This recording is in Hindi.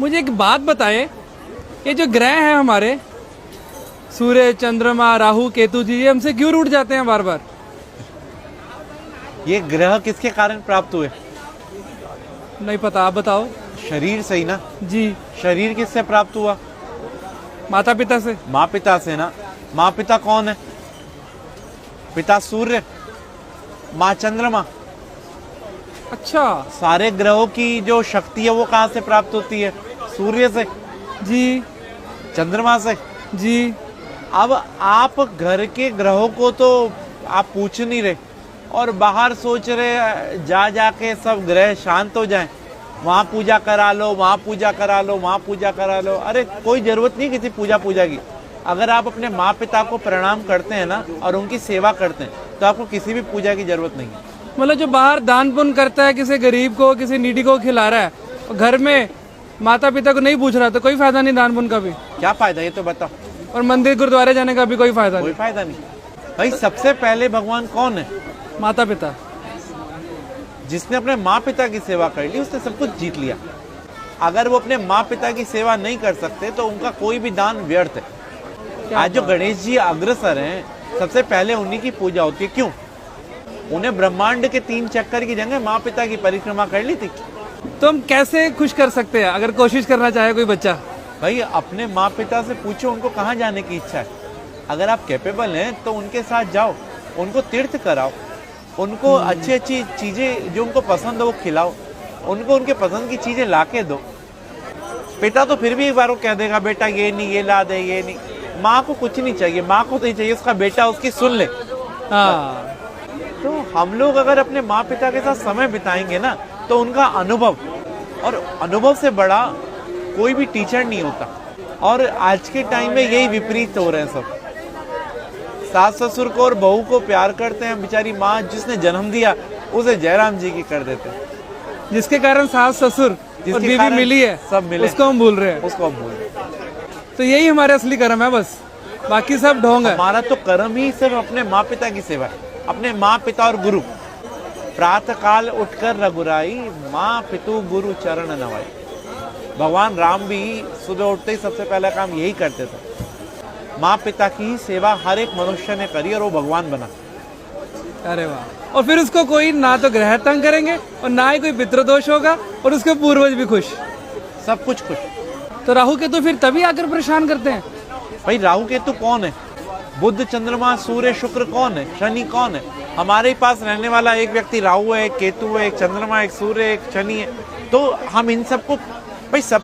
मुझे एक बात बताएं, ये जो ग्रह हैं हमारे सूर्य, चंद्रमा, राहु, केतु जी, ये हमसे क्यों रूठ जाते हैं बार बार? ये ग्रह किसके कारण प्राप्त हुए? नहीं पता, आप बताओ। शरीर से ही ना। जी। शरीर किससे प्राप्त हुआ? माता पिता से। माँ पिता से ना। माँ पिता कौन है? पिता सूर्य, माँ चंद्रमा। अच्छा। सारे ग्रहों की जो शक्ति है वो कहाँ से प्राप्त होती है? सूर्य से। जी। चंद्रमा से। जी। अब आप घर के ग्रहों को तो आप पूछ नहीं रहे और बाहर सोच रहे जा जाके सब ग्रह शांत हो जाएं, वहाँ पूजा करा लो, वहाँ पूजा करा लो, वहाँ पूजा करा लो। अरे कोई जरूरत नहीं किसी पूजा की। अगर आप अपने माँ पिता को प्रणाम करते हैं ना और उनकी सेवा करते हैं तो आपको किसी भी पूजा की जरूरत नहीं है। मतलब जो बाहर दान पुण्य करता है, किसी गरीब को, किसी नीडी को खिला रहा है, और घर में माता पिता को नहीं पूछ रहा, तो कोई फायदा नहीं दान पुण्य का भी। क्या फायदा ये तो बताओ। और मंदिर गुरुद्वारे जाने का भी कोई फायदा कोई नहीं। फायदा नहीं। भाई सबसे पहले भगवान कौन है? माता पिता। जिसने अपने माँ पिता की सेवा कर ली उसने सब कुछ जीत लिया। अगर वो अपने माँ पिता की सेवा नहीं कर सकते तो उनका कोई भी दान व्यर्थ है। आज जो गणेश जी अग्रसर हैं, सबसे पहले उन्हीं की पूजा होती है। क्यों? उन्हें ब्रह्मांड के 3 चक्कर की जगह माँ पिता की परिक्रमा कर ली थी। तो हम कैसे खुश कर सकते हैं अगर कोशिश करना चाहे कोई बच्चा? भाई अपने माँ पिता से पूछो उनको कहाँ जाने की इच्छा है। अगर आप कैपेबल हैं तो उनके साथ जाओ, उनको तीर्थ कराओ, उनको अच्छी अच्छी चीजें जो उनको पसंद हो वो खिलाओ, उनको उनके पसंद की चीजें ला के दो। बेटा तो फिर भी एक बार वो कह देगा बेटा ये नहीं, ये ला दे, ये नहीं। माँ को कुछ नहीं चाहिए, माँ को तो ही चाहिए उसका बेटा उसकी सुन ले। हाँ। तो हम लोग अगर अपने माँ पिता के साथ समय बिताएंगे ना तो उनका अनुभव, और अनुभव से बड़ा कोई भी टीचर नहीं होता। और आज के टाइम में यही विपरीत हो रहे हैं सब। सास ससुर को और बहू को प्यार करते हैं, बेचारी माँ जिसने जन्म दिया उसे जयराम जी की कर देते हैं। जिसके कारण सास ससुर और बीवी मिली है, सब मिले, उसको हम भूल रहे हैं। उसको हम भूल रहे हैं। तो यही हमारे असली कर्म है, बस बाकी सब ढोंग है। हमारा तो कर्म ही सिर्फ अपने माँ पिता की सेवा है, अपने माँ पिता और गुरु। प्रातः काल उठकर रघुराई, माँ पितु गुरु चरण नवाई। भगवान राम भी सुबह उठते ही सबसे पहला काम यही करते थे। माँ पिता की ही सेवा हर एक मनुष्य ने करी और वो भगवान बना। अरे वाह। और फिर उसको कोई ना तो ग्रह तंग करेंगे और ना ही कोई पितृदोष होगा, और उसके पूर्वज भी खुश, सब कुछ खुश। तो राहु केतु फिर तभी आकर परेशान करते हैं। भाई राहु केतु कौन है? बुध, चंद्रमा, सूर्य, शुक्र कौन है? शनि कौन है? हमारे पास रहने वाला एक व्यक्ति राहु है, एक केतु है, एक चंद्रमा, एक सूर्य, एक शनि है। तो हम इन सबको भाई सब